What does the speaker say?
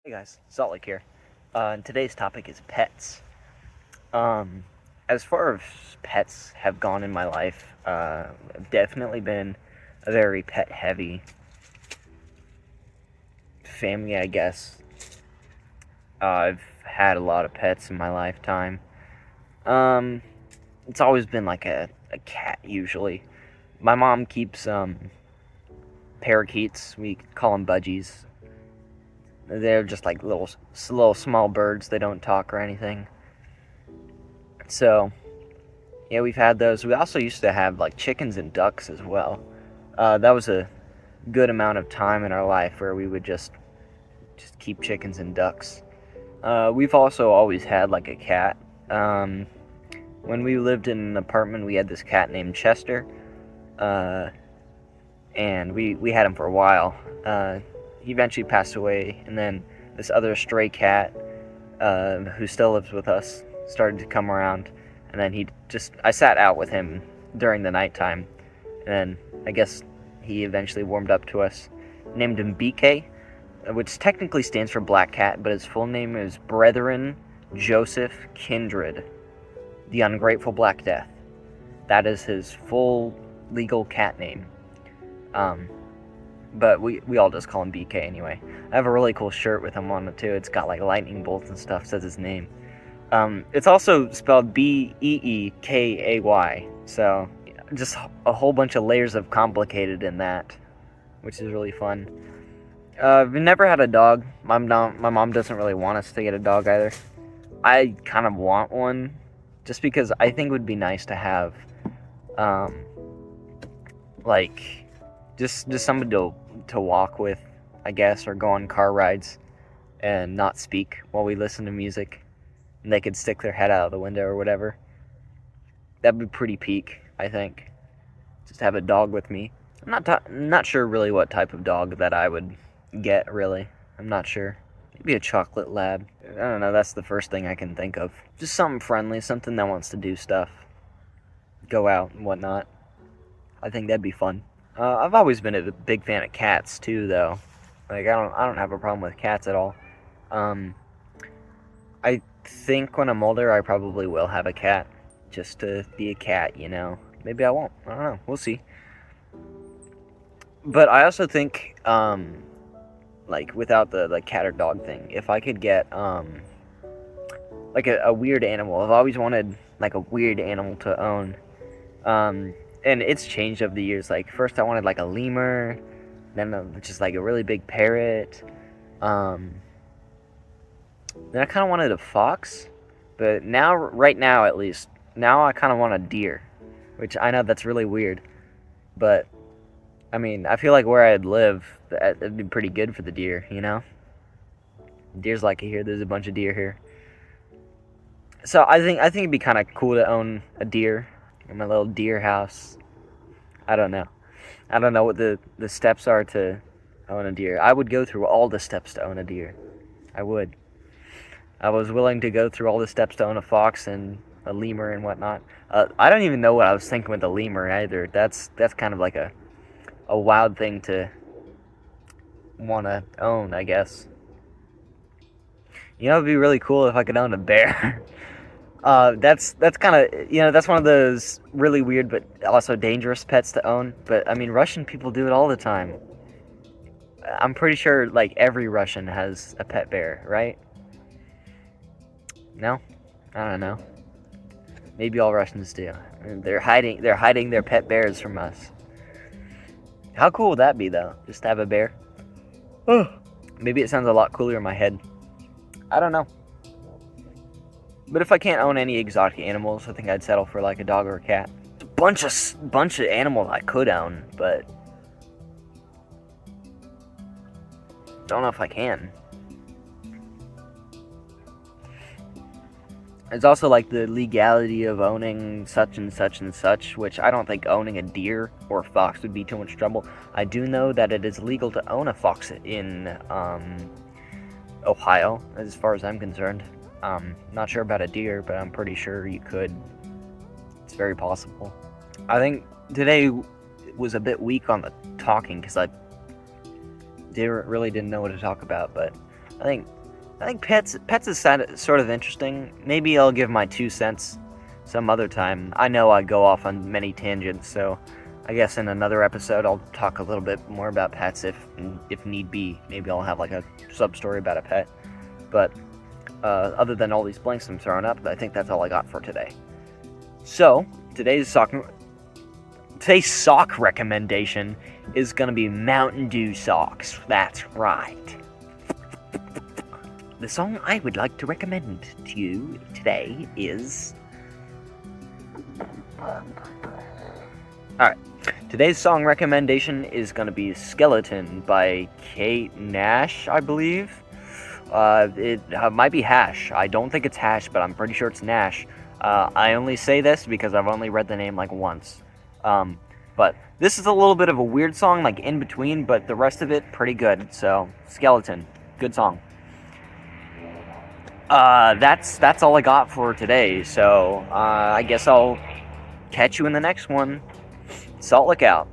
Hey guys, Zollik here. And today's topic is pets. As far as pets have gone in my life, I've definitely been a very pet-heavy family, I guess. I've had a lot of pets in my lifetime. Um, it's always been like a cat, usually. My mom keeps, parakeets. We call them budgies. They're just like little small birds. They don't talk or anything. So, yeah, we've had those. We also used to have like chickens and ducks as well. That was a good amount of time in our life where we would just keep chickens and ducks. We've also always had like a cat. When we lived in an apartment, we had this cat named Chester, and we had him for a while. He eventually passed away, and then this other stray cat, who still lives with us, started to come around, and then I sat out with him during the nighttime, and then I guess he eventually warmed up to us. Named him BK, which technically stands for Black Cat, but his full name is Brethren Joseph Kindred, the Ungrateful Black Death. That is his full legal cat name. But we all just call him BK anyway. I have a really cool shirt with him on it too. It's got like lightning bolts and stuff, says his name. It's also spelled Beekay, so just a whole bunch of layers of complicated in that, which is really fun. We've never had a dog. My mom doesn't really want us to get a dog either. I kind of want one, just because I think it would be nice to have, like, just somebody to walk with, I guess, or go on car rides and not speak while we listen to music. And they could stick their head out of the window or whatever. That'd be pretty peak, I think. Just have a dog with me. I'm not sure really what type of dog that I would get, really. I'm not sure. Maybe a chocolate lab. I don't know, that's the first thing I can think of. Just something friendly, something that wants to do stuff. Go out and whatnot. I think that'd be fun. I've always been a big fan of cats too, though. Like I don't have a problem with cats at all. I think when I'm older, I probably will have a cat, just to be a cat, you know. Maybe I won't. I don't know. We'll see. But I also think, like without the cat or dog thing, if I could get like a weird animal, I've always wanted like a weird animal to own. And it's changed over the years. Like first I wanted like a lemur, then just like a really big parrot. Then I kind of wanted a fox, but right now at least, now I kind of want a deer, which I know that's really weird, but I mean I feel like where I'd live, it'd be pretty good for the deer, you know. Deer's like here. There's a bunch of deer here, so I think it'd be kind of cool to own a deer in my little deer house. I don't know. I don't know what the steps are to own a deer. I would go through all the steps to own a deer. I would. I was willing to go through all the steps to own a fox and a lemur and whatnot. I don't even know what I was thinking with the lemur either. That's kind of like a wild thing to want to own, I guess. You know, it'd be really cool if I could own a bear. That's kind of, you know, that's one of those really weird but also dangerous pets to own. But I mean, Russian people do it all the time. I'm pretty sure like every Russian has a pet bear, right? No? I don't know. Maybe all Russians do. They're hiding their pet bears from us. How cool would that be though? Just to have a bear? Maybe it sounds a lot cooler in my head. I don't know. But if I can't own any exotic animals, I think I'd settle for like a dog or a cat. A bunch of animals I could own, but don't know if I can. There's also like the legality of owning such and such and such, which I don't think owning a deer or a fox would be too much trouble. I do know that it is legal to own a fox in Ohio, as far as I'm concerned. Not sure about a deer, but I'm pretty sure you could. It's very possible. I think today was a bit weak on the talking because I really didn't know what to talk about, but I think I think pets is sort of interesting. Maybe I'll give my 2 cents some other time. I know I go off on many tangents, so I guess in another episode I'll talk a little bit more about pets if need be. Maybe I'll have like a sub story about a pet. But other than all these blanks I'm throwing up, I think that's all I got for today. So today's sock recommendation is gonna be Mountain Dew socks. That's right. The song I would like to recommend to you today is... Alright, today's song recommendation is going to be Skeleton by Nash, I believe. It might be Hash. I don't think it's Hash, but I'm pretty sure it's Nash. I only say this because I've only read the name like once. But this is a little bit of a weird song, like in between, but the rest of it pretty good. So, Skeleton, good song. That's all I got for today, so I guess I'll catch you in the next one. Salt Lick out.